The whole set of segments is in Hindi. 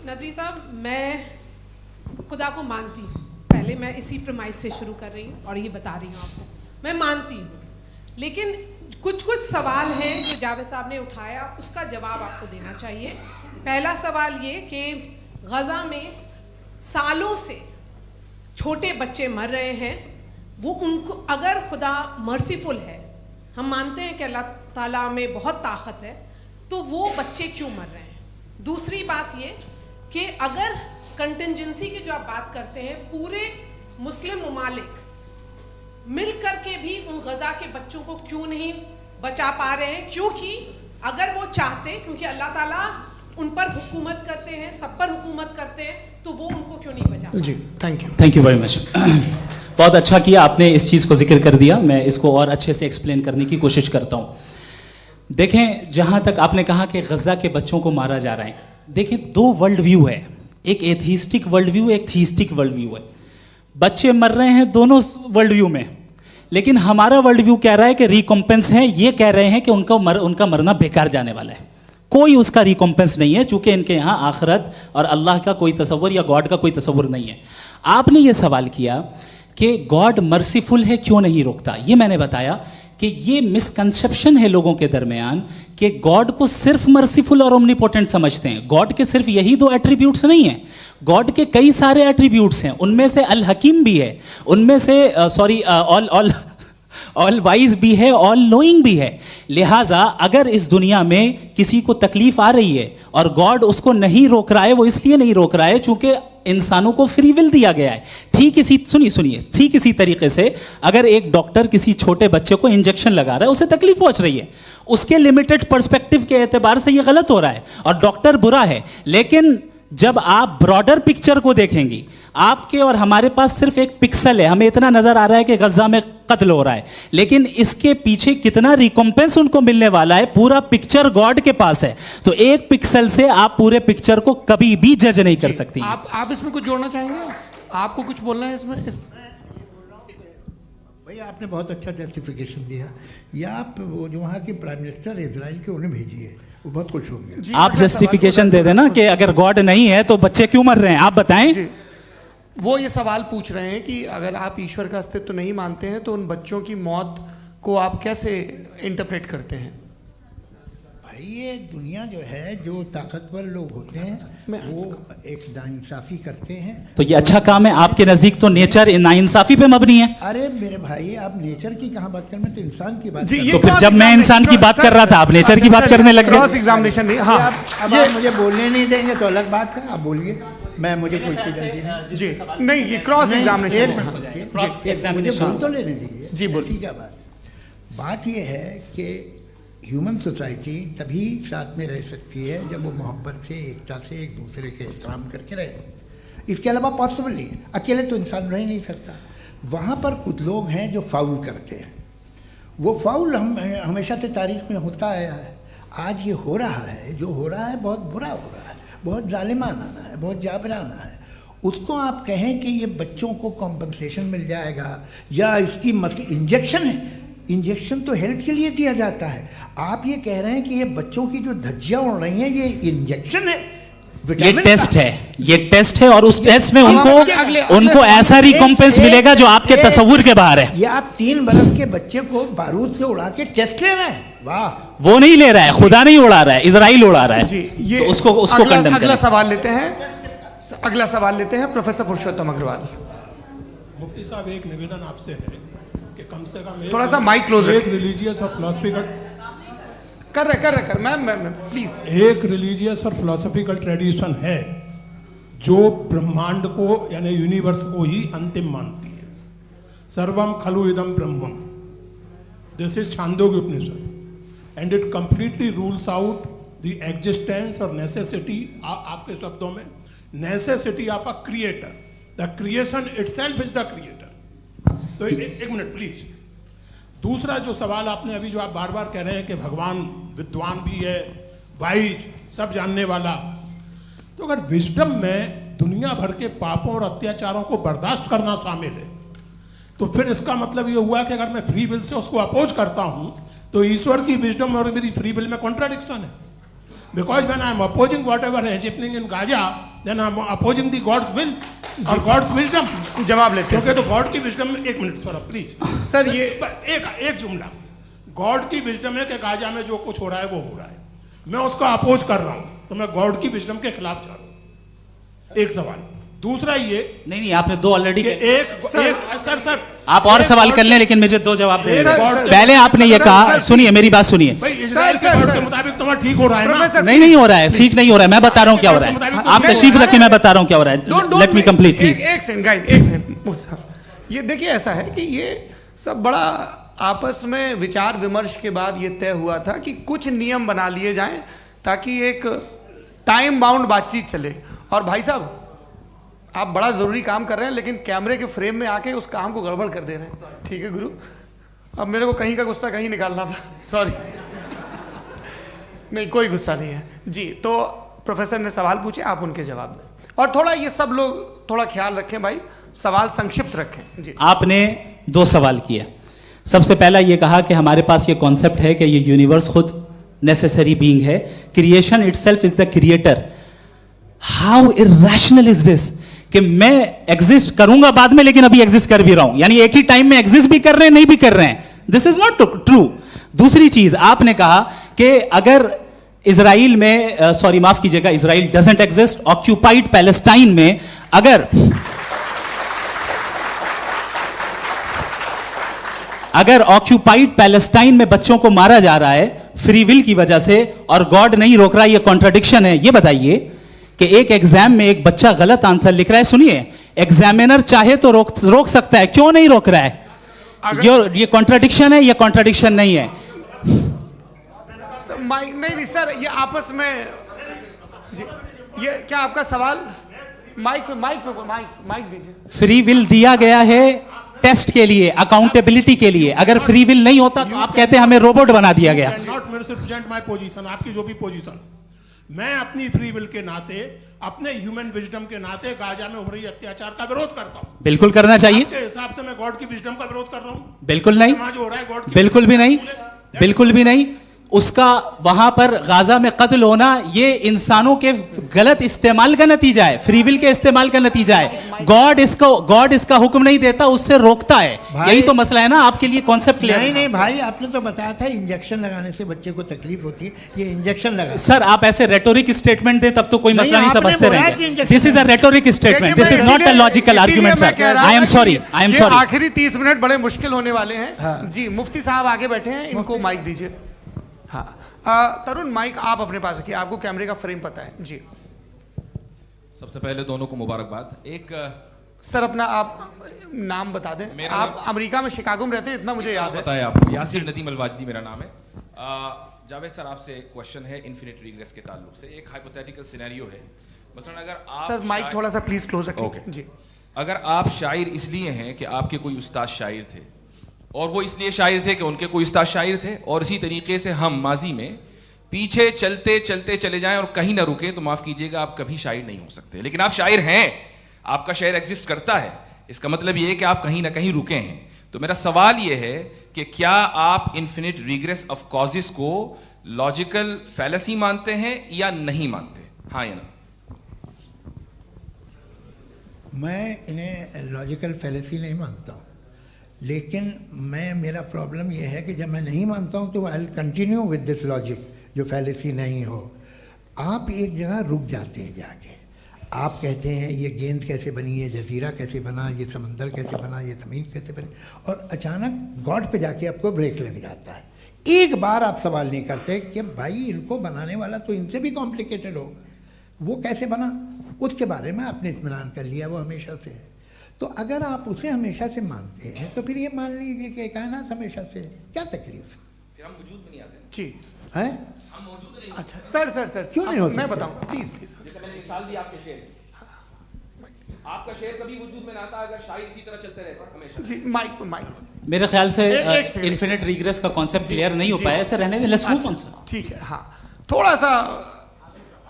नदवी साहब, मैं खुदा को मानती हूँ। पहले मैं इसी प्रमाइस से शुरू कर रही हूँ और ये बता रही हूँ आपको, मैं मानती हूँ। लेकिन कुछ सवाल हैं जो जावेद साहब ने उठाया, उसका जवाब आपको देना चाहिए। पहला सवाल ये कि गज़ा में सालों से छोटे बच्चे मर रहे हैं, वो उनको अगर खुदा मर्सीफुल है, हम मानते हैं कि अल्लाह ताला में बहुत ताकत है, तो वो बच्चे क्यों मर रहे हैं? दूसरी बात ये कि अगर कंटिजेंसी की जो आप बात करते हैं, पूरे मुस्लिम ममालिक मिल करके भी उन गज़ा के बच्चों को क्यों नहीं बचा पा रहे हैं? क्योंकि अगर वो चाहते, क्योंकि अल्लाह ताला उन पर हुकूमत करते हैं, सब पर हुकूमत करते हैं, तो वो उनको क्यों नहीं बचा? जी, थैंक यू वेरी मच। बहुत अच्छा किया आपने इस चीज़ को जिक्र कर दिया, मैं इसको और अच्छे से एक्सप्लेन करने की कोशिश करता हूँ। देखें, जहाँ तक आपने कहा कि गज़ा के बच्चों को मारा जा रहा है, देखिए दो वर्ल्ड व्यू है, एक एथीस्टिक वर्ल्ड व्यू, एक थीस्टिक वर्ल्ड व्यू है। बच्चे मर रहे हैं दोनों वर्ल्ड व्यू में, लेकिन हमारा वर्ल्ड व्यू कह रहा है कि रिकॉम्पेंस है, ये कह रहे हैं कि उनका मरना बेकार जाने वाला है, कोई उसका रिकॉम्पेंस नहीं है, चूंकि इनके यहाँ आखिरत और अल्लाह का कोई तसव्वुर या गॉड का कोई तसव्वुर नहीं है। आपने ये सवाल किया कि गॉड मर्सीफुल है, क्यों नहीं रोकता? ये मैंने बताया कि ये मिसकंसेप्शन है लोगों के दरमियान कि गॉड को सिर्फ मर्सीफुल और ओमनीपोटेंट समझते हैं। गॉड के सिर्फ यही दो एट्रीब्यूट्स नहीं हैं, गॉड के कई सारे एट्रीब्यूट्स हैं, उनमें से अल हकीम भी है, उनमें से ऑल वाइज भी है, ऑल नोइंग भी है। लिहाजा अगर इस दुनिया में किसी को तकलीफ आ रही है और गॉड उसको नहीं रोक रहा है, वो इसलिए नहीं रोक रहा है चूंकि इंसानों को फ्री विल दिया गया है। ठीक इसी तरीके से अगर एक डॉक्टर किसी छोटे बच्चे को इंजेक्शन लगा रहा है, उसे तकलीफ पहुंच रही है, उसके लिमिटेड पर्सपेक्टिव के एतबार से यह गलत हो रहा है और डॉक्टर बुरा है। लेकिन जब आप ब्रॉडर पिक्चर को देखेंगी, आपके और हमारे पास सिर्फ एक पिक्सल है, हमें इतना नजर आ रहा है कि गज़ा में कत्ल हो रहा है, लेकिन इसके पीछे कितना रिकॉम्पेंस उनको मिलने वाला है, पूरा पिक्चर गॉड के पास है। तो एक पिक्सल से आप पूरे पिक्चर को कभी भी जज नहीं कर सकती। आप इसमें कुछ जोड़ना चाहेंगे? आपको कुछ बोलना है इसमें? भैया आपने बहुत अच्छा जस्टिफिकेशन दिया, या आप वो जो वहाँ के प्राइम मिनिस्टर इजराइल के उन्हें भेजिए, वो बहुत खुश होंगे। आप जस्टिफिकेशन दे देना कि अगर गॉड नहीं है तो बच्चे क्यों मर रहे हैं, आप बताएं। वो ये सवाल पूछ रहे हैं कि अगर आप ईश्वर का अस्तित्व नहीं मानते हैं तो उन बच्चों की मौत को आप कैसे इंटरप्रेट करते हैं? भाई ये दुनिया जो है, जो ताकतवर लोग होते हैं वो एक नाइंसाफ़ी करते हैं। तो ये अच्छा काम है आपके नज़दीक, तो नेचर नाइंसाफ़ी पे मबनी है। अरे मेरे भाई, आप नेचर की कहाँ बात कर रहे हैं, तो इंसान की बात। तो फिर जब मैं इंसान की बात कर रहा था, आप नेचर की बात करने लग गए। क्रॉस एग्जामिनेशन नहीं। हाँ, अब आप मुझे बोलने नहीं देंगे तो अलग बात है, आप बोलिए, मुझे कोई जल्दी नहीं। जी नहीं, ये क्रॉस एग्जामिनेशन बोल तो लेने दीजिए। जी बोलिए। क्या बात ये है कि ह्यूमन सोसाइटी तभी साथ में रह सकती है जब वो मोहब्बत से, एकता से, एक दूसरे के एहतराम करके रहे। इसके अलावा पॉसिबल नहीं है, अकेले तो इंसान रह नहीं सकता। वहाँ पर कुछ लोग हैं जो फाउल करते हैं, वो फाउल हमेशा से तारीख में होता आया है। आज ये हो रहा है, जो हो रहा है बहुत बुरा हो रहा है, बहुत जालिमाना है, बहुत जाबराना है। उसको आप कहें कि ये बच्चों को कॉम्पनसेशन मिल जाएगा या इसकी इंजेक्शन है, इंजेक्शन तो हेल्थ के लिए दिया जाता है। आप ये कह रहे हैं कि ये बच्चों की जो धज्जियां उड़ रही हैं ये इंजेक्शन है, ये टेस्ट है, ये टेस्ट है, और उस टेस्ट में उनको ऐसा रिकॉम्पेंस मिलेगा जो आपके तसव्वुर के बाहर है। ये आप 3 बरस के बच्चे को बारूद से उड़ा के टेस्ट ले रहे हैं? वाह, वो नहीं ले रहा है, खुदा नहीं उड़ा रहा है, इजराइल उड़ा रहा है। जी, ये तो उसको कंडेम करें। अगला सवाल लेते हैं प्रोफेसर पुरुषोत्तम अग्रवाल। मुफ्ती साहब, एक निवेदन आपसे है कि कम से कम थोड़ा सा माइक क्लोज एक रिलीजियस और फिलॉसफिकल कर मैं प्लीज। एक रिलीजियस और फिलॉसफिकल ट्रेडिशन है जो ब्रह्मांड को यानी यूनिवर्स को ही अंतिम मानती है। सर्वम खलु इदम ब्रह्मम, this is Chandogya Upanishad, and it completely rules out the existence और नेसेसिटी, आपके शब्दों में necessity of a creator. The creation itself is the creator. तो एक मिनट प्लीज। दूसरा जो सवाल आपने अभी, जो आप बार बार कह रहे हैं कि भगवान विद्वान भी है, वाइज, सब जानने वाला, तो अगर विजडम में दुनिया भर के पापों और अत्याचारों को बर्दाश्त करना शामिल है, तो फिर इसका मतलब ये हुआ कि अगर मैं फ्री विल से उसको अपोज करता हूं तो ईश्वर की विजडम और मेरी फ्री विल में कॉन्ट्राडिक्शन है। Because when I am opposing whatever is happening in Gaza, then I am opposing the God's will और गॉड्स विजडम। जवाब लेते हैं क्योंकि तो गॉड की विजडम, एक मिनट सर प्लीज सर। ये एक जुमला, गॉड की विजडम है कि गाजा में जो कुछ हो रहा है वो हो रहा है, मैं उसका अपोज कर रहा हूं, तो मैं गॉड की विजडम के खिलाफ जा रहा हूं। एक सवाल। दूसरा ये नहीं आपने दो ऑलरेडी। सर आप और सवाल कर लें, लेकिन मुझे दो जवाब दे सर, दें। पहले आपने ये कहा, सुनिए मेरी बात सुनिए। भाई इजराइल के गॉड के मुताबिक तुम्हारा ठीक हो रहा है ना? नहीं हो रहा है, ठीक नहीं हो रहा है। मैं बता रहा हूँ क्या हो रहा है, आप तशरीफ रखें, मैं बता रहा हूँ क्या हो रहा है। Let me complete please. एक सेकंड गाइस, एक सेकंड। ये देखिए ऐसा है कि ये सब बड़ा आपस में विचार विमर्श के बाद ये तय हुआ था कि कुछ नियम बना लिए जाएं ताकि एक टाइम बाउंड बातचीत चले। और भाई साहब आप बड़ा जरूरी काम कर रहे हैं, लेकिन कैमरे के फ्रेम में आके उस काम को गड़बड़ कर दे रहे हैं। ठीक है गुरु, अब मेरे को कहीं का गुस्सा कहीं निकालना था, सॉरी। नहीं कोई गुस्सा नहीं है जी। तो प्रोफेसर ने सवाल पूछे, आप उनके जवाब दें, और थोड़ा ये सब लोग थोड़ा ख्याल रखें भाई, सवाल संक्षिप्त रखें जी। आपने दो सवाल किए। सबसे पहला ये कहा कि हमारे पास ये कॉन्सेप्ट है कि ये यूनिवर्स खुद नेसेसरी बीइंग है, creation itself is the creator. How irrational is this कि मैं एग्जिस्ट करूंगा बाद में, लेकिन अभी एग्जिस्ट कर भी रहा हूं, यानी एक ही टाइम में एग्जिस्ट भी कर रहे हैं, नहीं भी कर रहे हैं। This is not true. दूसरी चीज आपने कहा कि अगर इजराइल में, सॉरी माफ कीजिएगा, Israel doesn't exist, occupied Palestine में अगर ऑक्यूपाइड पैलेस्टाइन में बच्चों को मारा जा रहा है फ्री विल की वजह से और गॉड नहीं रोक रहा, ये कॉन्ट्रडिक्शन है। ये बताइए कि एक एग्जाम में एक बच्चा गलत आंसर लिख रहा है, सुनिए, एग्जामिनर चाहे तो रोक सकता है, क्यों नहीं रोक रहा है? ये कॉन्ट्रडिक्शन है, ये कॉन्ट्रडिक्शन नहीं है। माइक नहीं सर, ये आपस में जी, ये क्या आपका सवाल? माइक दीजिए। फ्री विल दिया गया है टेस्ट के लिए, अकाउंटेबिलिटी के लिए। अगर फ्री विल नहीं होता तो आप कहते हैं हमें रोबोट बना दिया गया। नॉट मिसरिप्रेजेंट माय पोजीशन, आपकी जो भी पोजीशन, मैं अपनी फ्री विल के नाते, अपने ह्यूमन विजडम के नाते गाजा में हो रही अत्याचार का विरोध करता हूं। बिल्कुल करना चाहिए। आपके हिसाब से मैं गॉड की विजडम का विरोध कर रहा हूं? बिल्कुल नहीं, जो हो रहा है गॉड की, बिल्कुल भी नहीं, बिल्कुल भी नहीं। उसका वहां पर गाजा में कत्ल होना ये इंसानों के गलत इस्तेमाल का नतीजा है, फ्री विल के इस्तेमाल का नतीजा है। गॉड इसका हुक्म नहीं देता, उससे रोकता है। यही तो मसला है ना, आपके लिए कॉन्सेप्ट क्लियर? नहीं भाई, आपने तो बताया था इंजेक्शन लगाने से बच्चे को तकलीफ होती है, ये इंजेक्शन लगा। सर आप ऐसे रेटोरिक स्टेटमेंट दें तब तो कोई मसला नहीं, समझते रहेंगे। This is a rhetoric statement, this is not a logical argument sir. I am sorry, I am sorry. आखिरी 30 मिनट बड़े मुश्किल होने वाले हैं जी। मुफ्ती साहब आगे बैठे हैं, इनको माइक दीजिए। हाँ तरुण, माइक आप अपने पास रखिए, आपको कैमरे का फ्रेम पता है जी। सबसे पहले दोनों को मुबारकबाद। एक सर अपना आप नाम बता दें। आप अमेरिका में शिकागो में रहते हैं, इतना मुझे याद है। बताया आपको, यासिर नदीम अलवाजदी मेरा नाम है। जावेद सर आपसे एक क्वेश्चन है इन्फिनिट रिग्रेस के ताल्लुक से। एक हाइपोथेटिकल सिनेरियो है, मसलन अगर आप सर माइक थोड़ा सा प्लीज क्लोज रखिए जी। अगर आप शायर इसलिए हैं कि आपके कोई उस्ताद शायर थे, और वो इसलिए शायर थे कि उनके कोई उस्ताद शायर थे, और इसी तरीके से हम माजी में पीछे चलते चलते चले जाएं और कहीं ना रुके, तो माफ कीजिएगा आप कभी शायर नहीं हो सकते। लेकिन आप शायर हैं, आपका शायर एग्जिस्ट करता है, इसका मतलब ये है कि आप कहीं ना कहीं रुके हैं। तो मेरा सवाल ये है कि क्या आप इन्फिनिट रिग्रेस ऑफ कॉजेस को लॉजिकल फैलेसी मानते हैं या नहीं मानते? हाँ या ना? मैं इन्हें लॉजिकल फैलेसी नहीं मानता हूँ, लेकिन मेरा प्रॉब्लम यह है कि जब मैं नहीं मानता हूँ तो I will continue with this logic जो फैलेसी नहीं हो। आप एक जगह रुक जाते हैं जाके, आप कहते हैं ये गेंद कैसे बनी, ये जजीरा कैसे बना, ये समंदर कैसे बना, ये ज़मीन कैसे बनी, और अचानक गॉड पे जाके आपको ब्रेक लग जाता है। एक बार आप सवाल नहीं करते कि भाई इनको बनाने वाला तो इनसे भी कॉम्प्लिकेटेड होगा, वो कैसे बना, उसके बारे में आपने इत्मीनान कर लिया, वो हमेशा से है। तो अगर आप उसे हमेशा से मानते हैं तो फिर ये मान लीजिए कि कायनात हमेशा से, क्या तकलीफ? फिर हम वजूद में नहीं आते जी है। हम मौजूद नहीं। अच्छा सर क्यों नहीं होता? मैं बताऊंगा प्लीज। जैसे मैंने मिसाल दी आपके शेर, आपका शेर कभी वजूद में ना आता अगर शायर इसी तरह चलते रहते हमेशा जी। माइक मेरे ख्याल से एक सेकंड। इन्फिनिट रिग्रेस का कॉन्सेप्ट क्लियर नहीं हो पाया, ऐसे रहने दें, लेट्स मूव ऑन सर। ठीक है। हाँ थोड़ा सा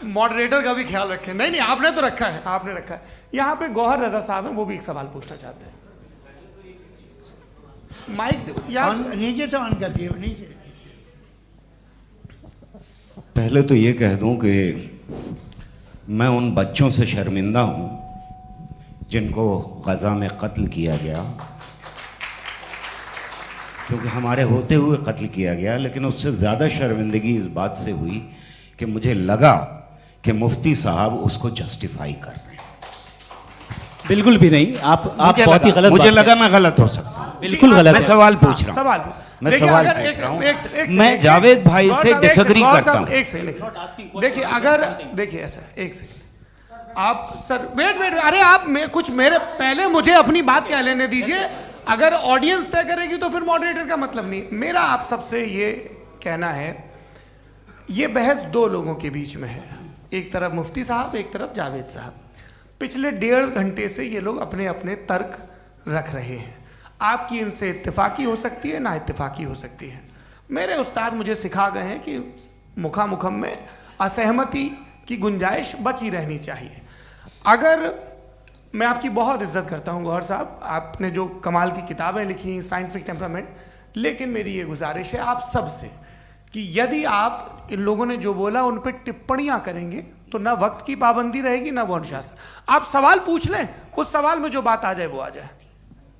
मॉडरेटर का भी ख्याल रखें। नहीं आपने तो रखा है, आपने रखा है। यहाँ पे गौहर रजा साहब हैं, वो भी एक सवाल पूछना चाहते हैं। माइक यार नीचे से ऑन कर दिए नीचे। पहले तो ये कह दूं कि मैं उन बच्चों से शर्मिंदा हूँ जिनको गज़ा में कत्ल किया गया, क्योंकि हमारे होते हुए कत्ल किया गया। लेकिन उससे ज़्यादा शर्मिंदगी इस बात से हुई कि मुझे लगा कि मुफ्ती साहब उसको जस्टिफाई कर रहे हैं। बिल्कुल भी नहीं, आप बहुत ही गलत मुझे बात लगा कह- मैं गलत हो सकता हूँ। बिल्कुल गलत मैं है। सवाल पूछ रहा हूँ, सवाल मैं देखिए, सवाल अगर पूछ एक- रहा हूँ। एक- एक- मैं एक- जावेद भाई गौर से साहब, एक डिसएग्री सेकंड, गौर करता साहब, हूँ। एक सेकंड देखिए, अगर देखिए ऐसा एक सेकंड आप सर वेट, अरे आप कुछ मेरे पहले मुझे अपनी बात कह लेने दीजिए। अगर ऑडियंस तय करेगी तो फिर मॉडरेटर का मतलब नहीं। मेरा आप सबसे ये कहना है, ये बहस दो लोगों के बीच में है, एक तरफ मुफ्ती साहब, एक तरफ जावेद साहब। पिछले 1.5 घंटे से ये लोग अपने अपने तर्क रख रहे हैं। आपकी इनसे इत्तेफाकी हो सकती है, ना इत्तेफाकी हो सकती है। मेरे उस्ताद मुझे सिखा गए हैं कि मुखामुखम में असहमति की गुंजाइश बची रहनी चाहिए। अगर मैं आपकी बहुत इज्जत करता हूँ गौहर साहब, आपने जो कमाल की किताबें लिखी, साइंटिफिक टेम्परामेंट, लेकिन मेरी ये गुजारिश है आप सबसे कि यदि आप इन लोगों ने जो बोला उन पर टिप्पणियां करेंगे तो ना वक्त की पाबंदी रहेगी, ना वो अनुशासन। आप सवाल पूछ लें, उस सवाल में जो बात आ जाए वो आ जाए।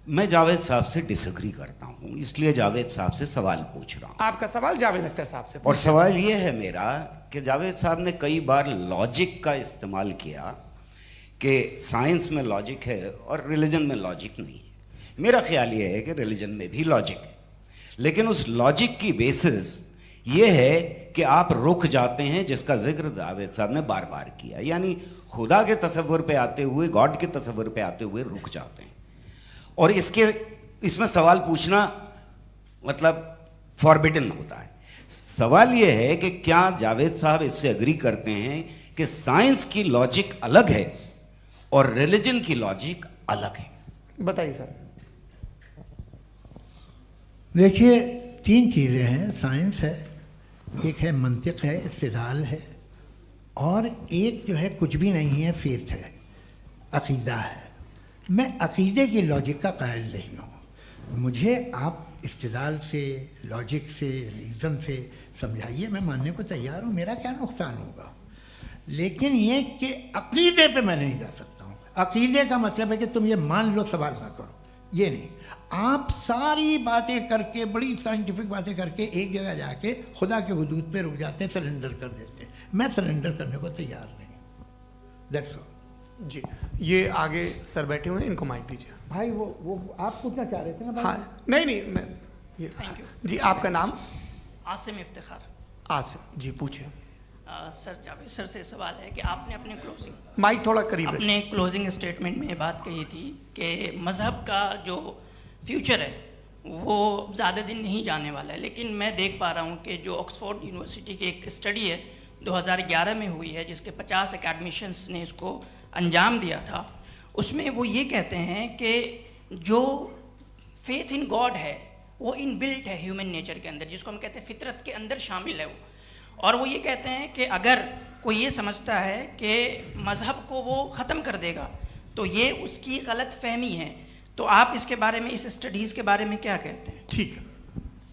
मैं जावेद साहब से डिसएग्री करता हूँ, इसलिए जावेद साहब से सवाल पूछ रहा हूँ। आपका सवाल जावेद अख्तर साहब से। और सवाल ये है मेरा कि जावेद साहब ने कई बार लॉजिक का इस्तेमाल किया कि साइंस में लॉजिक है और रिलीजन में लॉजिक नहीं है। मेरा ख्याल ये है कि रिलीजन में भी लॉजिक है, लेकिन उस लॉजिक की बेसिस ये है कि आप रुक जाते हैं, जिसका जिक्र जावेद साहब ने बार बार किया, यानी खुदा के तसव्वुर पे आते हुए, गॉड के तसव्वुर पे आते हुए रुक जाते हैं। और इसमें सवाल पूछना मतलब फॉरबिडन होता है। सवाल ये है कि क्या जावेद साहब इससे एग्री करते हैं कि साइंस की लॉजिक अलग है और रिलीजन की लॉजिक अलग है? बताइए सर। देखिए, 3 चीज़ें हैं। साइंस है, एक है मंतिक है, इस्तिदलाल है, और एक जो है कुछ भी नहीं है, फेथ है, अकीदा है। मैं अकीदे की लॉजिक का कायल नहीं हूँ। मुझे आप इस्तिदलाल से, लॉजिक से, रीज़न से समझाइए, मैं मानने को तैयार हूँ, मेरा क्या नुकसान होगा। लेकिन ये कि अकीदे पे मैं नहीं जा सकता हूँ। अकीदे का मतलब है कि तुम ये मान लो, सवाल ना करो, ये नहीं। आप सारी बातें करके, बड़ी साइंटिफिक बातें करके एक जगह जाके खुदा के हुदूद पे रुक जाते हैं, सरेंडर कर देते हैं। मैं सरेंडर करने को तैयार नहीं। दैट्स ऑल जी। ये आगे सर बैठे हुए हैं, इनको माइक दीजिए। भाई। वो आप पूछना चाह रहे थे ना भाई? हाँ, नहीं मैं ये थैंक यू जी। आपका नाम? आसिम इफ्तिखार। आसिम जी, पूछिए। सर, जावेद सर से सवाल है कि आपने अपने क्लोजिंग माइक थोड़ा करीब रखिए। अपने क्लोजिंग स्टेटमेंट में ये बात कही थी कि मज़हब का जो फ्यूचर है वो ज़्यादा दिन नहीं जाने वाला है। लेकिन मैं देख पा रहा हूँ कि जो ऑक्सफोर्ड यूनिवर्सिटी की एक स्टडी है 2011 में हुई है, जिसके 50 एकेडमिशियंस ने इसको अंजाम दिया था, उसमें वो ये कहते हैं कि जो फेथ इन गॉड है वो इनबिल्ट है ह्यूमन नेचर के अंदर, जिसको हम कहते हैं फितरत के अंदर शामिल है वो। और वो ये कहते हैं कि अगर कोई ये समझता है कि मज़हब को वो ख़त्म कर देगा तो ये उसकी गलत फहमी है। तो आप इसके बारे में, इस स्टडीज़ के बारे में क्या कहते हैं? ठीक है।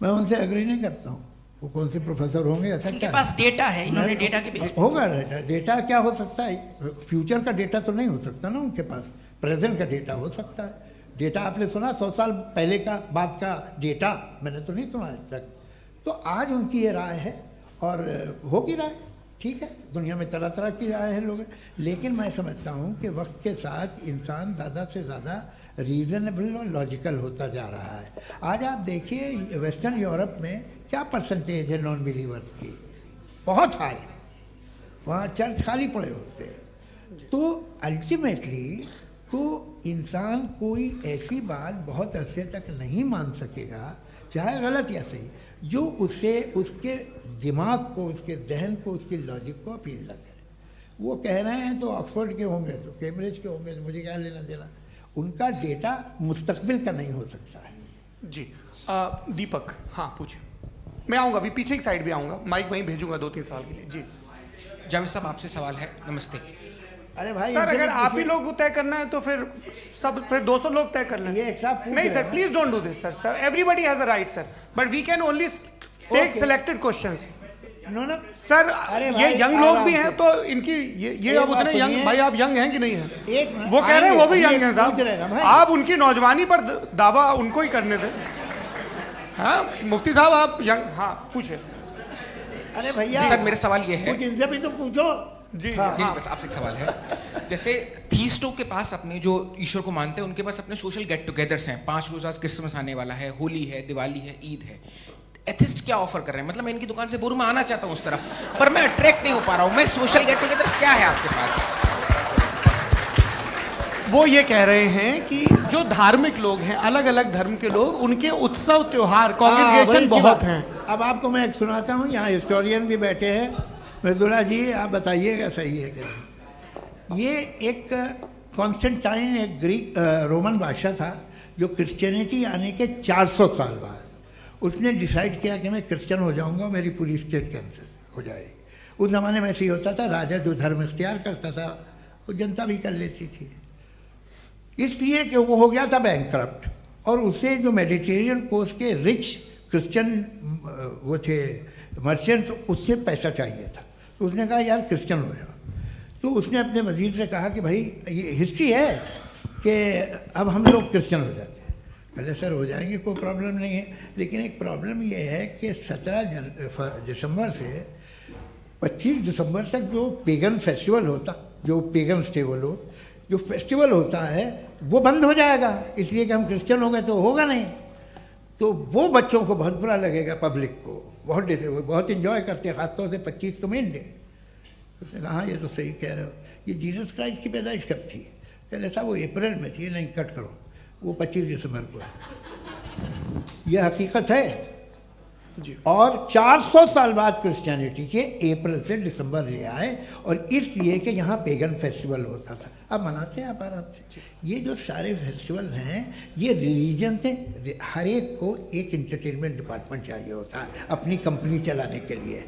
मैं उनसे एग्री नहीं करता हूँ। वो कौन से प्रोफेसर होंगे? ऐसा इनके क्या पास डेटा है, इन्होंने डेटा के बेस होगा। डेटा क्या हो सकता है? फ्यूचर का डेटा तो नहीं हो सकता ना उनके पास। प्रेजेंट का डेटा हो सकता है। डेटा आपने सुना 100 साल पहले का बाद का डेटा? मैंने तो नहीं सुना आज तक। तो आज उनकी ये राय है और होगी राय, ठीक है। दुनिया में तरह तरह की राय है लोग, लेकिन मैं समझता हूँ कि वक्त के साथ इंसान ज़्यादा से ज़्यादा रीज़नेबल और लॉजिकल होता जा रहा है। आज आप देखिए वेस्टर्न यूरोप में क्या परसेंटेज है नॉन बिलीवर्स की, बहुत हाई। वहाँ चर्च खाली पड़े होते हैं। तो अल्टीमेटली तो इंसान कोई ऐसी बात बहुत अरसे तक नहीं मान सकेगा, चाहे गलत या सही, जो उसे, उसके दिमाग को, उसके जहन को, उसकी लॉजिक को अपील न करे। वो कह रहे हैं तो ऑक्सफोर्ड के होंगे तो कैम्ब्रिज के होंगे, तो मुझे क्या लेना देना। उनका डेटा मुस्तकबिल का नहीं हो सकता है। जी। दीपक, हाँ पूछिए। मैं आऊँगा अभी, पीछे की साइड भी आऊँगा, माइक वहीं भेजूंगा 2-3 साल के लिए। जी जावेद साहब, आपसे सवाल है। नमस्ते। अरे भाई सर, अगर आप ही लोग तय करना है तो फिर 200 लोग तय कर लें। ये एक साहब पूछ नहीं रहे सर, हैं। Please don't do this sir. Everybody has a right sir, but we can only take Okay. Selected questions. No sir अरे ये भाई, यंग लोग भी आराम हैं से। तो इनकी ये एक अब उतने बात यंग, सुनिए। भाई आप यंग हैं कि नहीं हैं? एक मिनट, वो कह रहे हैं वो भी आइए, यंग हैं पूछ रहे ना साहब, भाई। आप उनकी नौजवानी पर दावा उनको ही करने थे। हाँ मुफ्ती साहब आप यंग, हाँ पूछे। अरे भैया सर मेरा सवाल ये है, कुछ इनसे भी तो पूछो। जी नहीं बस आपसे एक सवाल है। जैसे थीस्टों के पास अपने जो ईश्वर को मानते हैं उनके पास अपने सोशल गेट टुगेदर्स हैं, 5 रोज़ आज क्रिसमस आने वाला है, होली है, दिवाली है, ईद है। एथिस्ट क्या ऑफर कर रहे हैं? मतलब मैं इनकी दुकान से बोलूं मैं आना चाहता हूं उस तरफ, पर मैं अट्रैक्ट नहीं हो पा रहा हूं। मैं सोशल गेट टुगेदर्स क्या है आपके पास? वो ये कह रहे हैं कि जो धार्मिक लोग हैं, अलग अलग धर्म के लोग, उनके उत्सव त्योहार कॉन्ग्रीगेशन बड़ी बहुत बात। हैं। अब आपको मैं एक सुनाता हूँ, यहाँ हिस्टोरियन भी बैठे हैं। मृदुला जी आप बताइएगा सही है कि नहीं। ये एक कॉन्स्टेंटाइन एक ग्रीक रोमन बादशाह था जो क्रिश्चियनिटी आने के 400 साल बाद उसने डिसाइड किया कि मैं क्रिश्चियन हो जाऊंगा, मेरी पूरी स्टेट कैंसिल हो जाएगी। उस ज़माने में ऐसे ही होता था, राजा जो धर्म इख्तियार करता था वो जनता भी कर लेती थी, इसलिए कि वो हो गया था बैंकक्रप्ट। और उसे जो मेडिटेरियन कोस्ट के रिच क्रिश्चियन वो थे मर्चेंट, उससे पैसा चाहिए था। तो उसने कहा यार क्रिश्चियन हो जाओ। तो उसने अपने वजीर से कहा कि भाई ये हिस्ट्री है कि अब हम लोग क्रिश्चियन हो जाते हैं। पहले सर हो जाएंगे, कोई प्रॉब्लम नहीं है, लेकिन एक प्रॉब्लम ये है कि 17 दिसंबर से 25 दिसंबर तक जो पेगन फेस्टिवल होता, जो पेगन जो फेस्टिवल होता है वो बंद हो जाएगा, इसलिए कि हम क्रिश्चियन हो गए तो होगा नहीं। तो वो बच्चों को बहुत बुरा लगेगा, पब्लिक को बहुत इन्जॉय करते हैं, खासतौर से 25 को मेन डे। उसने कहा हाँ ये तो सही कह रहे हो, ये जीसस क्राइस्ट की पैदाइश कब थी? कहते साहब वो अप्रैल में थी। नहीं कट करो, वो 25 दिसंबर को है। यह हकीकत है जी। और 400 साल बाद क्रिश्चियनिटी के अप्रैल से दिसंबर ले आए, और इसलिए कि यहाँ पेगन फेस्टिवल होता था। अब मनाते हैं आप आराम से। ये जो सारे फेस्टिवल हैं ये रिलीजन से, हर एक को एक इंटरटेनमेंट डिपार्टमेंट चाहिए होता है अपनी कंपनी चलाने के लिए।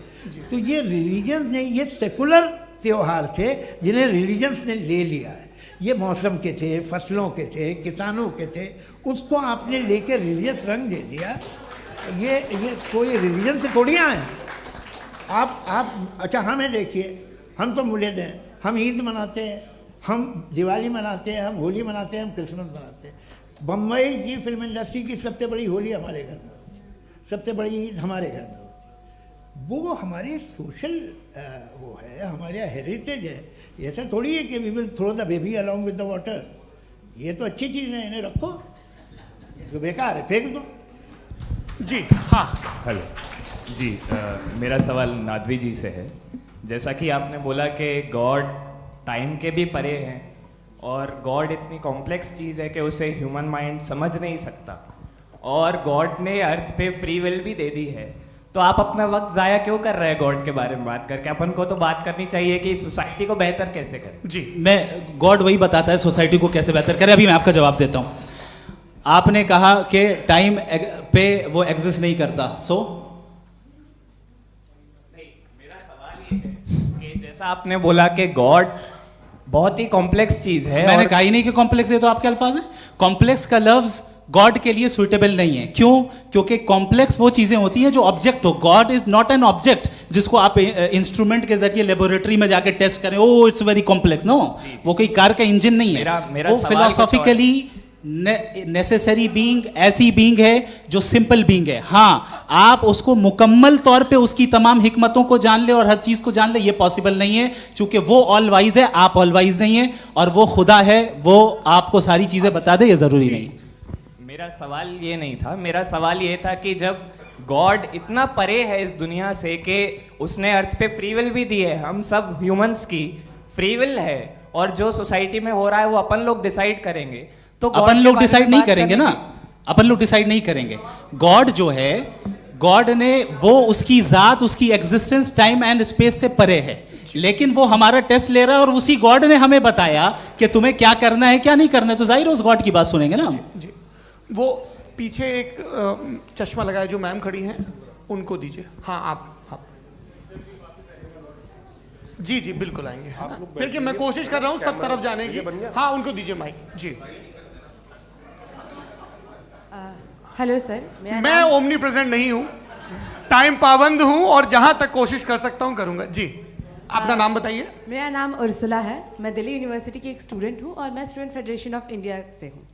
तो ये रिलीजन ने, ये सेकुलर त्यौहार थे जिन्हें रिलीजन्स ने ले लिया है। ये मौसम के थे, फसलों के थे, किसानों के थे, उसको आपने लेकर रिलीजियस रंग दे दिया। ये कोई रिलीजन से थोड़ी आए आप। अच्छा हमें देखिए, हम तो मुल्द हैं, हम ईद मनाते हैं, हम दिवाली मनाते हैं, हम होली मनाते हैं, हम क्रिसमस मनाते हैं। बम्बई की फिल्म इंडस्ट्री की सबसे बड़ी होली हमारे घर में होती है, सबसे बड़ी ईद हमारे घर में होती है। वो हमारे सोशल वो है, हमारा हेरिटेज है। ऐसा थोड़ी है कि we will throw the baby along with the water. ये तो अच्छी चीज़ है, इन्हें रखो, जो बेकार है फेंक दो। जी हाँ हेलो जी, मेरा सवाल नादवी जी से है। जैसा कि आपने बोला कि गॉड टाइम के भी परे हैं और गॉड इतनी कॉम्प्लेक्स चीज़ है कि उसे ह्यूमन माइंड समझ नहीं सकता, और गॉड ने अर्थ पे फ्री विल भी दे दी है, तो आप अपना वक्त ज़ाया क्यों कर रहे हैं गॉड के बारे में बात करके? अपन को तो बात करनी चाहिए कि सोसाइटी को बेहतर कैसे करें। जी मैं गॉड वही बताता है सोसाइटी को कैसे बेहतर करे। अभी मैं आपका जवाब देता हूँ। आपने कहा कि टाइम पे वो एग्जिस्ट नहीं करता, सो नहीं, मेरा सवाल ये है कि जैसा आपने बोला कि गॉड बहुत ही कॉम्प्लेक्स चीज है। मैंने कहा ही नहीं कि कॉम्प्लेक्स है, तो आपके अल्फाज हैं। कॉम्प्लेक्स का लफ्ज गॉड के लिए सुइटेबल नहीं है। क्यों? क्योंकि कॉम्प्लेक्स वो चीजें होती हैं जो ऑब्जेक्ट हो। God is not an object जिसको आप इंस्ट्रूमेंट के जरिए लेबोरेटरी में जाके टेस्ट करें, oh it's very complex. No, वो कोई कार का इंजन नहीं है। वो फिलोसॉफिकली नेसेसरी बीइंग ऐसी बीइंग है जो सिंपल बीइंग है। हाँ, आप उसको मुकम्मल तौर पे उसकी तमाम हिकमतों को जान ले और हर चीज को जान ले, ये पॉसिबल नहीं है, क्योंकि वो ऑल वाइज है, आप ऑल वाइज नहीं है, और वो खुदा है, वो आपको सारी चीजें बता दे, ये जरूरी नहीं। मेरा सवाल ये नहीं था, मेरा सवाल ये था कि जब गॉड इतना परे है इस दुनिया से कि उसने अर्थ पे फ्री विल भी दी है, हम सब ह्यूमंस की फ्री विल है, और जो सोसाइटी में हो रहा है वो अपन लोग डिसाइड करेंगे, तो अपन लोग डिसाइड नहीं करेंगे ना, अपन लोग डिसाइड नहीं करेंगे। गॉड जो है, गॉड ने वो उसकी जात, उसकी एग्जिस्टेंस टाइम एंड स्पेस से परे है, लेकिन वो हमारा टेस्ट ले रहा है और उसी गॉड ने हमें बताया कि तुम्हें क्या करना है क्या नहीं करना है, तो जाहिर है उस गॉड की बात सुनेंगे ना हम। जी, वो पीछे एक चश्मा लगाया जो मैम खड़ी हैं, उनको दीजिए। हाँ आप जी जी बिल्कुल आएंगे। देखिए मैं कोशिश कर रहा हूँ सब तरफ जाने की। हाँ उनको दीजिए माइक। जी हेलो सर, मैं ओमनी प्रेजेंट नहीं हूँ, टाइम पाबंद हूं और जहां तक कोशिश कर सकता हूं करूंगा। जी, अपना नाम बताइए। मेरा नाम उर्सुला है, मैं दिल्ली यूनिवर्सिटी की एक स्टूडेंट हूँ और मैं स्टूडेंट फेडरेशन ऑफ इंडिया से हूँ।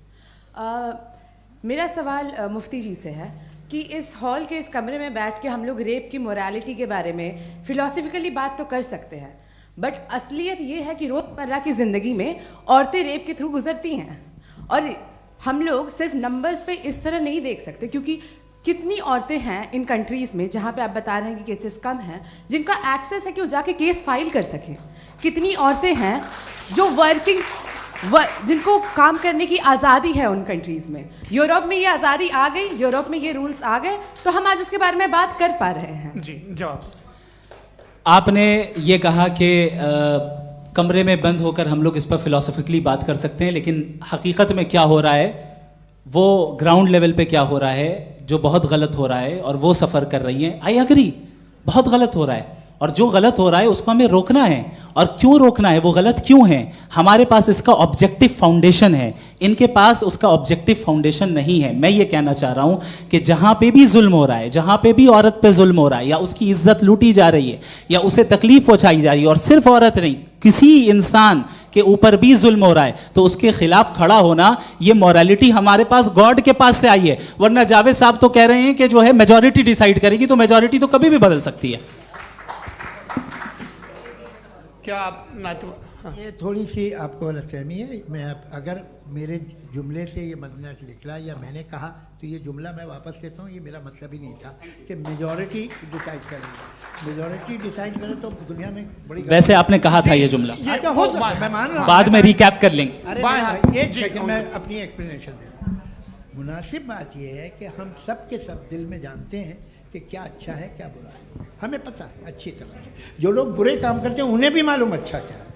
मेरा सवाल मुफ्ती जी से है कि इस हॉल के इस कमरे में बैठ के हम लोग रेप की मोरालिटी के बारे में फिलोसफिकली बात तो कर सकते हैं, बट असलियत ये है कि रोज़मर्रा की ज़िंदगी में औरतें रेप के थ्रू गुजरती हैं और हम लोग सिर्फ नंबर्स पे इस तरह नहीं देख सकते, क्योंकि कितनी औरतें हैं इन कंट्रीज़ में जहाँ पे आप बता रहे हैं कि केसेस कम हैं, जिनका एक्सेस है कि वो जाके केस फाइल कर सकें। कितनी औरतें हैं जो जिनको काम करने की आज़ादी है उन कंट्रीज़ में। यूरोप में ये आज़ादी आ गई, यूरोप में ये रूल्स आ गए, तो हम आज उसके बारे में बात कर पा रहे हैं। जी, जवाब। आपने ये कहा कि कमरे में बंद होकर हम लोग इस पर फिलोसफिकली बात कर सकते हैं, लेकिन हकीकत में क्या हो रहा है, वो ग्राउंड लेवल पे क्या हो रहा है जो बहुत गलत हो रहा है, और वो सफ़र कर रही हैं। आई एग्री, बहुत गलत हो रहा है, और जो गलत हो रहा है उसको हमें रोकना है। और क्यों रोकना है, वो गलत क्यों है, हमारे पास इसका ऑब्जेक्टिव फाउंडेशन है, इनके पास उसका ऑब्जेक्टिव फाउंडेशन नहीं है। मैं ये कहना चाह रहा हूँ कि जहाँ पे भी जुल्म हो रहा है, जहाँ पे भी औरत पे जुल्म हो रहा है, या उसकी इज्जत लूटी जा रही है, या उसे तकलीफ पहुँचाई जा रही है, और सिर्फ औरत नहीं, किसी इंसान के ऊपर भी जुल्म हो रहा है, तो उसके खिलाफ खड़ा होना, ये मॉरलिटी हमारे पास गॉड के पास से आई है। वरना जावेद साहब तो कह रहे हैं कि जो है मेजॉरिटी डिसाइड करेगी, तो मेजॉरिटी तो कभी भी बदल सकती है। क्या आप हाँ। ये थोड़ी सी आपको गलतफहमी है। मैं अगर मेरे जुमले से ये मदनस निकला या मैंने कहा, तो ये जुमला मैं वापस लेता हूँ। ये मेरा मतलब ही नहीं था कि मेजॉरिटी डिसाइड करेगी। मेजॉरिटी डिसाइड करे तो दुनिया में बड़ी, वैसे आपने कहा था ये जुमला। अच्छा, हो सकता है, मैं मान रहा हूँ, बाद में रिकैप कर लेंगे। अरे एक सेकंड, मैं अपनी एक्सप्लेनेशन दे रहा हूँ। मुनासिब बात यह है कि हम सब के सब दिल में जानते हैं कि क्या अच्छा है क्या बुरा है, हमें पता है अच्छी तरह से। जो लोग बुरे काम करते हैं उन्हें भी मालूम अच्छा क्या है।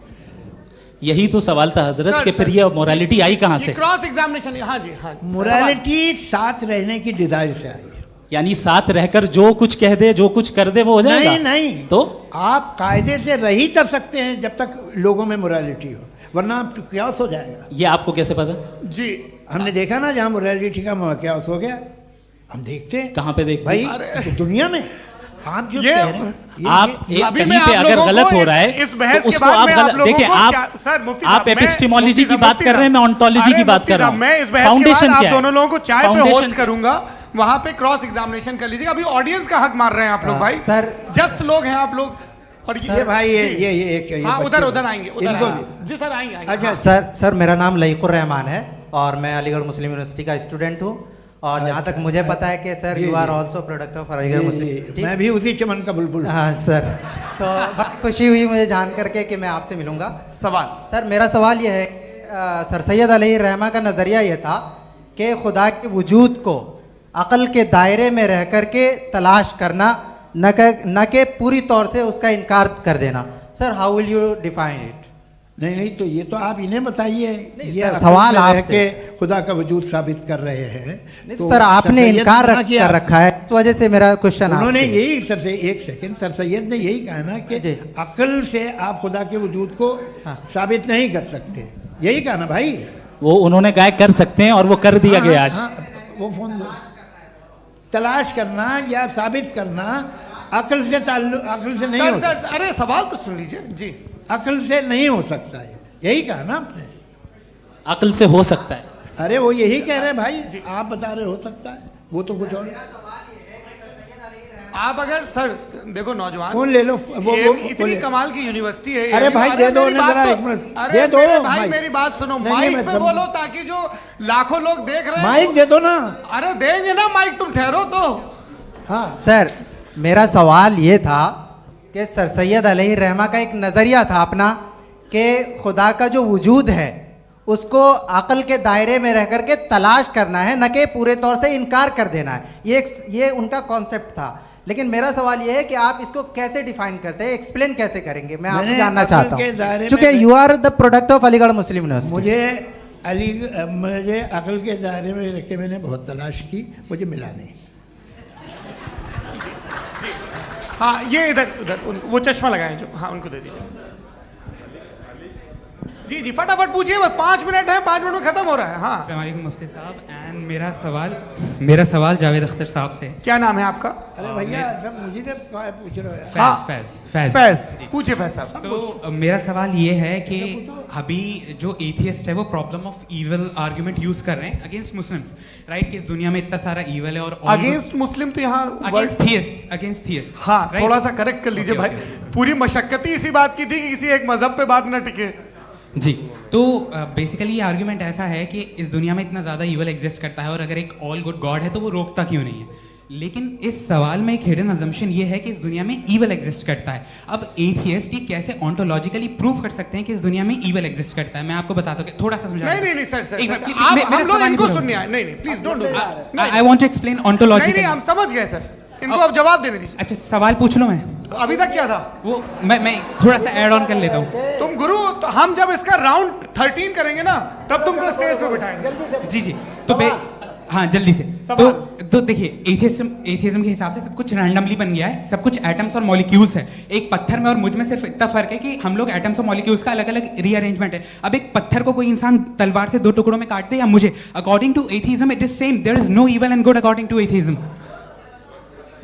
यही तो सवाल था हजरत कि फिर ये मोरालिटी आई कहाँ से? Cross examination. हाँ जी, हाँ। मोरालिटी साथ रहने की डिजायर से आई है। यानी साथ रहकर जो कुछ कह दे, जो कुछ कर दे, वो हो जाएगा? नहीं नहीं, तो आप कायदे से रह ही कर सकते हैं जब तक लोगों में मोरालिटी हो, वरना क्यास हो जाएगा। ये आपको कैसे पता? जी, हमने देखा ना, जहाँ मोरालिटी का क्यास हो गया, हम देखते हैं। कहाँ पे देखते भाई? तो दुनिया में। आप जो कह रहे हैं, आप कहीं पे अगर गलत हो रहा है तो उसको आप गलत देखिए। आप एपिस्टेमोलॉजी की बात कर रहे हैं, मैं ऑन्टोलॉजी की बात कर रहा हूँ। मैं इस बहस फाउंडेशन के बाद क्या आप दोनों लोगों को चाय पे फाउंडेशन होस्ट करूंगा, वहां पे क्रॉस एग्जामिनेशन कर लीजिएगा। अभी ऑडियंस का हक मार रहे हैं आप लोग भाई। सर, जस्ट लोग हैं आप लोग। और ये भाई ये हाँ, उधर आएंगे, जी सर आएंगे। अच्छा सर, मेरा नाम लईकुर रहमान है और मैं अलीगढ़ मुस्लिम यूनिवर्सिटी का स्टूडेंट हूँ। और जहाँ तक मुझे पता है कि sir you are also product of Aligarh Muslim University. मैं भी उसी चमन का बुलबुल। हाँ सर, तो बड़ी खुशी हुई मुझे जान करके कि मैं आपसे मिलूंगा। सवाल सर, मेरा सवाल यह है, सर सैयद अलैहि रहमा का नज़रिया यह था कि खुदा के वजूद को अक़ल के दायरे में रह कर के तलाश करना, न कि पूरी तौर से उसका इनकार कर देना। Sir, how will you define it? नहीं, तो ये तो आप इन्हें बताइए। ये सवाल आपसे खुदा का वजूद साबित कर रहे हैं। तो सर, आपने इनकार कर रखा है, इस वजह से मेरा क्वेश्चन उन्होंने यही एक सेकंड, सर सैयद ने यही कहा ना कि अक्ल से आप खुदा के वजूद को साबित नहीं कर सकते, यही कहा ना भाई। वो उन्होंने कहा कर सकते हैं और वो कर दिया गया आज। वो फोन दो। तलाश करना या साबित करना अक्ल से नहीं हो सकता। अरे सवाल तो सुन लीजिए जी। अक्ल से नहीं हो सकता है, यही कहा ना आपने। अक्ल से हो सकता है। अरे वो यही कह रहे हैं भाई, आप बता रहे हो सकता है, वो तो कुछ और। आप अगर सर देखो नौजवान फोन ले लो, वो इतनी कमाल की यूनिवर्सिटी है। अरे भाई दे दो जरा, एक मिनट दे दो भाई, मेरी बात सुनो। माइक पे बोलो ताकि जो लाखों लोग देख रहे हैं। माइक दे दो ना। अरे देंगे ना माइक, तुम ठहरो तो। हाँ सर, मेरा सवाल ये था कि सर सैयद अलैहि रहमा का एक नज़रिया था अपना कि खुदा का जो वजूद है उसको अक़ल के दायरे में रह करके तलाश करना है, न कि पूरे तौर से इनकार कर देना है। ये उनका कॉन्सेप्ट था। लेकिन मेरा सवाल ये है कि आप इसको कैसे डिफाइन करते हैं, एक्सप्लेन कैसे करेंगे? मैं आपसे जानना चाहता हूँ, क्योंकि you are the product of Aligarh Muslim University. मुझे अक़ल के दायरे में रखे मैंने बहुत तलाश की, मुझे मिला नहीं। हाँ, ये इधर वो चश्मा लगाए जो, हाँ उनको दे दीजिए। जी जी फटाफट पूछिए, बस 5 मिनट है, 5 मिनट में खत्म हो रहा है। हाँ अस्सलाम वालेकुम मुफ्ती साहब। एंड मेरा सवाल जावेद अख्तर साहब से। क्या नाम है आपका? अरे भैया सब मुझे पूछ रहे हो। फैज पूछिए फैज साहब। तो मेरा सवाल ये है कि अभी जो एथियस्ट है वो problem of evil argument use कर रहे हैं अगेंस्ट मुस्लिम्स, राइट? कि इस दुनिया में इतना सारा इविल है और अगेंस्ट मुस्लिम तो यहाँ अगेंस्ट थियस्ट। हाँ थोड़ा सा करेक्ट कर लीजिए भाई। पूरी मशक्कत इसी बात की थी कि किसी एक मजहब पे बात न टिके। जी, तो बेसिकली ये आर्ग्यूमेंट ऐसा है कि इस दुनिया में इतना ज़्यादा ईवल एग्जिस्ट करता है और अगर एक ऑल गुड गॉड है तो वो रोकता क्यों नहीं है? लेकिन इस सवाल में एक हिडन अजम्पशन ये है कि इस दुनिया में ईवल एग्जिस्ट करता है। अब एथियस्ट ये कैसे ऑन्टोलॉजिकली प्रूव कर सकते हैं कि इस दुनिया में ईवल एग्जिस्ट करता है? मैं आपको बताता हूँ, थोड़ा सा समझा। नहीं सर हम लोग इनको सुनिए। नहीं please don't do that. I want to explain ontologically. नहीं हम समझ गए सर, इनको अब जवाब देने दीजिए। अच्छा सवाल पूछ लो। मैं अभी तक क्या था वो मैं थोड़ा सा ऐड ऑन कर लेता हूँ। तुम गुरु, तो हम जब इसका राउंड 13 करेंगे ना तब तुमको स्टेज पे बिठाएंगे। जी तो हाँ जल्दी से। तो देखिए एथियज्म के हिसाब से सब कुछ रैंडमली बन गया है, सब कुछ एटम्स और मॉलिक्यूल्स है। एक पत्थर में और मुझ में सिर्फ इतना फर्क है कि हम लोग एटम्स और मॉलिक्यूल्स का अलग अलग रीअरेंजमेंट है। अब एक पत्थर को कोई इंसान तलवार से 2 टुकड़ों में काट दे या मुझे, according to atheism it is same. There is no evil and good according to atheism.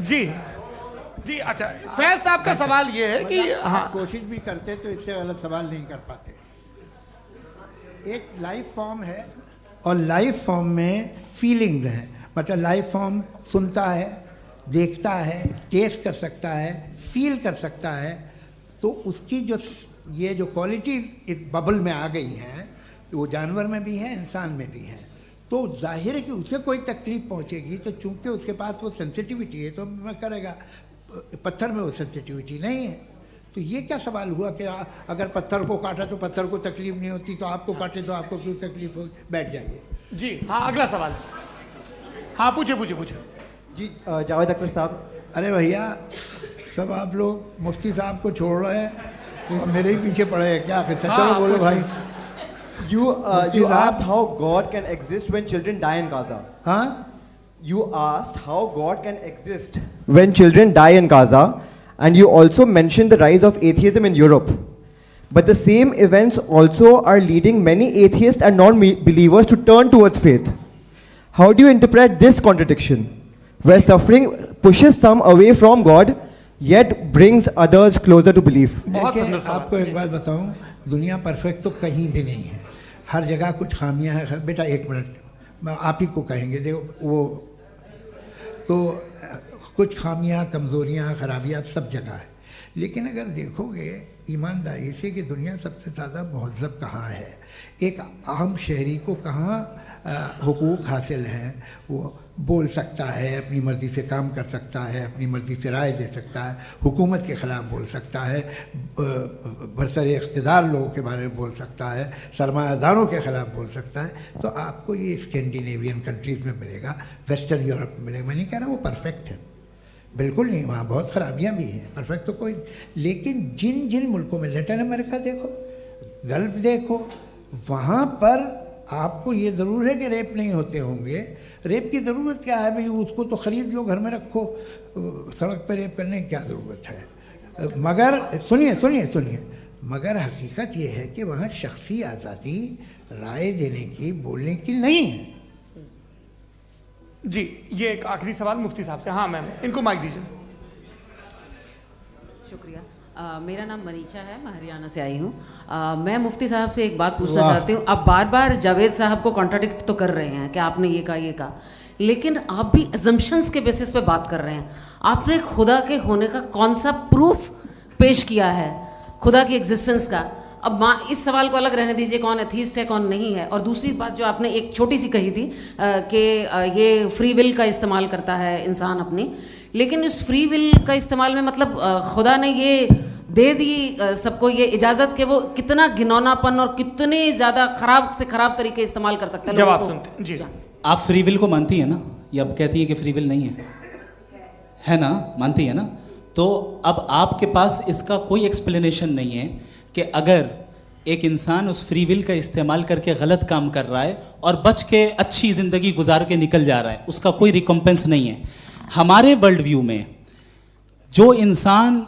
जी अच्छा फैज साहब का सवाल ये है कि हाँ कोशिश भी करते तो इससे गलत सवाल नहीं कर पाते। एक लाइफ फॉर्म है और लाइफ फॉर्म में फीलिंग्स हैं, मतलब लाइफ फॉर्म सुनता है, देखता है, टेस्ट कर सकता है, फील कर सकता है। तो उसकी ये जो क्वालिटी इस बबल में आ गई हैं वो जानवर में भी है, इंसान में भी है। तो जाहिर है कि उसे कोई तकलीफ पहुंचेगी, तो चूंकि उसके पास वो सेंसिटिविटी है तो मैं करेगा। पत्थर में वो सेंसिटिविटी नहीं है। तो ये क्या सवाल हुआ कि अगर पत्थर को काटा तो पत्थर को तकलीफ नहीं होती, तो आपको काटे तो आपको क्यों तकलीफ हो? बैठ जाइए। जी हाँ अगला सवाल। हाँ पूछे जी जावेद अख्तर साहब। अरे भैया सब आप लोग मुफ्ती साहब को छोड़ रहे हैं, मेरे ही पीछे पड़े हैं क्या? फिर चलो बोलो भाई। You asked how God can exist when children die in Gaza. हाँ? You asked how God can exist when children die in Gaza, and you also mentioned the rise of atheism in Europe. But the same events also are leading many atheists and non-believers to turn towards faith. How do you interpret this contradiction, where suffering pushes some away from God, yet brings others closer to belief? देखिए आपको एक बात बताऊं, दुनिया परफेक्ट तो कहीं भी नहीं है, हर जगह कुछ खामियां हैं। बेटा एक मिनट, मैं आप ही को कहेंगे, देखो वो तो कुछ खामियां, कमज़ोरियां, खराबियां सब जगह है। लेकिन अगर देखोगे ईमानदारी से कि दुनिया सबसे ज़्यादा महज़ब कहाँ है, एक आम शहरी को कहाँ हुकूक हासिल हैं, वो बोल सकता है, अपनी मर्ज़ी से काम कर सकता है, अपनी मर्ज़ी से राय दे सकता है, हुकूमत के ख़िलाफ़ बोल सकता है, बरसरे इक़्तिदार लोगों के बारे में बोल सकता है, सरमायादारों के ख़िलाफ़ बोल सकता है। तो आपको ये स्कैंडिनेवियन कंट्रीज़ में मिलेगा, वेस्टर्न यूरोप में मिलेगा। मैं नहीं कह रहा वो परफेक्ट है, बिल्कुल नहीं, वहाँ बहुत ख़राबियाँ भी हैं, परफेक्ट तो कोई नहीं। लेकिन जिन जिन मुल्कों में, लैटिन अमेरिका देखो, गल्फ़ देखो, वहाँ पर आपको ये ज़रूर है कि रेप नहीं होते होंगे। रेप की ज़रूरत क्या है भाई? उसको तो ख़रीद लो, घर में रखो, सड़क पर रेप करने की क्या ज़रूरत है? मगर सुनिए, मगर हकीकत ये है कि वहाँ शख्सी आज़ादी राय देने की, बोलने की नहीं है। जी ये एक आखिरी सवाल मुफ्ती साहब से। हाँ मैम, इनको माइक दीजिए। शुक्रिया। मेरा नाम मनीषा है, मैं हरियाणा से आई हूँ। मैं मुफ्ती साहब से एक बात पूछना चाहती हूँ। आप बार बार जावेद साहब को कॉन्ट्राडिक्ट तो कर रहे हैं कि आपने ये कहा, लेकिन आप भी अजम्पशंस के बेसिस पे बात कर रहे हैं। आपने खुदा के होने का कौन सा प्रूफ पेश किया है, खुदा की एग्जिस्टेंस का? अब इस सवाल को अलग रहने दीजिए, कौन एथीस्ट है कौन नहीं है। और दूसरी बात जो आपने एक छोटी सी कही थी कि ये फ्री विल का इस्तेमाल करता है इंसान अपनी, लेकिन उस फ्री विल का इस्तेमाल में मतलब खुदा ने ये दे दी सबको ये इजाज़त कि वो कितना घिनौनापन और कितने ज़्यादा ख़राब से ख़राब तरीके इस्तेमाल कर सकते हैं। जवाब सुनते जी। आप फ्री विल को मानती है ना, या अब कहती है कि फ्री विल नहीं है ना? मानती है ना? तो अब आपके पास इसका कोई एक्सप्लेनेशन नहीं है कि अगर एक इंसान उस फ्री विल का इस्तेमाल करके गलत काम कर रहा है और बच के अच्छी ज़िंदगी गुजार के निकल जा रहा है, उसका कोई रिकम्पेंस नहीं है। हमारे वर्ल्ड व्यू में जो इंसान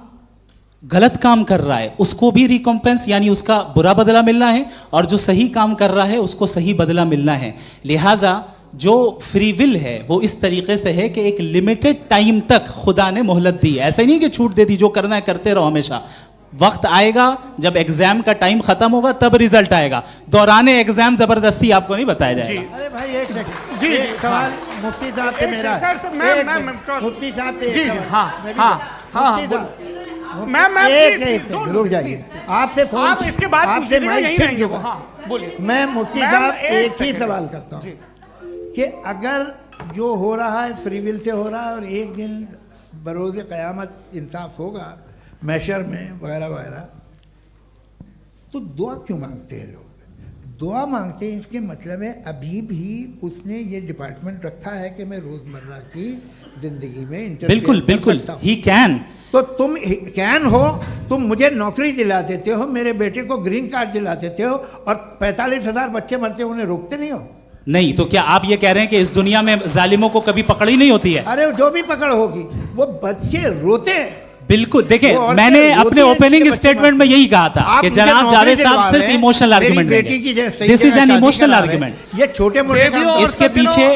गलत काम कर रहा है उसको भी रिकॉम्पेंस यानी उसका बुरा बदला मिलना है, और जो सही काम कर रहा है उसको सही बदला मिलना है। लिहाजा जो फ्री विल है वो इस तरीके से है कि एक लिमिटेड टाइम तक खुदा ने मोहलत दी है। ऐसा नहीं कि छूट दे दी, जो करना है करते रहो हमेशा। वक्त आएगा जब एग्जाम का टाइम खत्म होगा तब रिजल्ट आएगा, दौराने एग्जाम जबरदस्ती आपको नहीं बताया जाएगा। अरे भाई एक सेकंड, जी, एक सवाल मुफ्ती साहब से मेरा, मुफ्ती साहब से जी, एक सवाल। हाँ, मैं भी- हाँ, हाँ, मुफ्ती हाँ, साहब, मैम, एक please, एक don't, रुक जाइए, आपसे फोन, आप इसके बाद पूछ आपसे लीजिएगा, माइक यहीं छिन रहेंगे वो, चुका। हाँ, बोलिए। मैं मुफ्ती मैम, साहब एक एक ही सेकंड। सवाल करता हूँ कि अगर जो हो रहा है फ्री विल से हो रहा है और एक दिन बरोज़ क़यामत इंसाफ होगा मैशर में वगैरह वगैरह, तो दुआ क्यों मांगते हैं लोग? दुआ मांगते हैं इसके मतलब है अभी भी उसने ये डिपार्टमेंट रखा है कि मैं रोज़मर्रा की ज़िंदगी में इंटरफेयर बिल्कुल कर बिल्कुल सकता हूं। He can. तो तुम कैन हो, तुम मुझे नौकरी दिला देते हो, मेरे बेटे को ग्रीन कार्ड दिला देते हो, और 45,000 बच्चे मरते उन्हें रोकते नहीं हो। नहीं तो क्या आप ये कह रहे हैं कि इस दुनिया में जालिमों को कभी पकड़ ही नहीं होती है? अरे जो भी पकड़ होगी वो बच्चे रोते हैं। बिल्कुल, देखिए वो मैंने औरतें अपने रोती हैं ओपनिंग जिनके स्टेटमेंट में बच्चे यही कहा था आप कि मुझे जनाब नौकरी जावेद साहब दिलवा सिर्फ रहे हैं, इमोशनल मेरी आर्गुमेंट बेटी की देंगे। सही दिस इज जगह एन शादी इमोशनल करा रहे हैं। आर्गुमेंट। ये छोटे मोटे काम इसके पीछे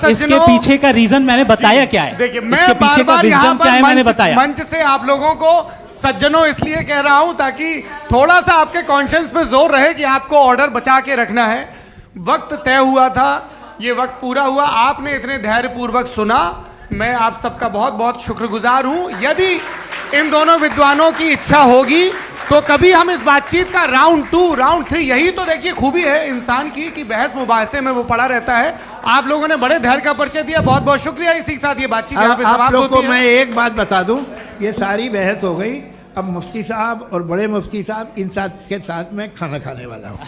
इसके पीछे का रीजन मैंने बताया क्या है, देखिए, मैं इसके पीछे का बार-बार यहाँ विजडम पर क्या है मैंने मंच- बताया। मंच से आप लोगों को सज्जनों इसलिए कह रहा हूं ताकि थोड़ा सा आपके कॉन्शियस पे जोर रहे कि आपको ऑर्डर बचा के रखना है। वक्त तय हुआ था, ये वक्त पूरा हुआ, आपने इतने धैर्यपूर्वक सुना, मैं आप सबका बहुत बहुत शुक्रगुजार हूं। यदि इन दोनों विद्वानों की इच्छा होगी तो कभी हम इस बातचीत का राउंड 2, राउंड 3, यही तो देखिए खूबी है इंसान की कि बहस मुबाहसे में वो पड़ा रहता है। आप लोगों ने बड़े धैर्य का परिचय दिया, बहुत बहुत शुक्रिया। इसी के साथ ये बातचीत यहाँ पे आप समाप्त लोग को होती है। मैं एक बात बता दूं, ये सारी बहस हो गई, अब मुफ्ती साहब और बड़े मुफ्ती साहब इन साथ के साथ मैं खाना खाने वाला हूँ।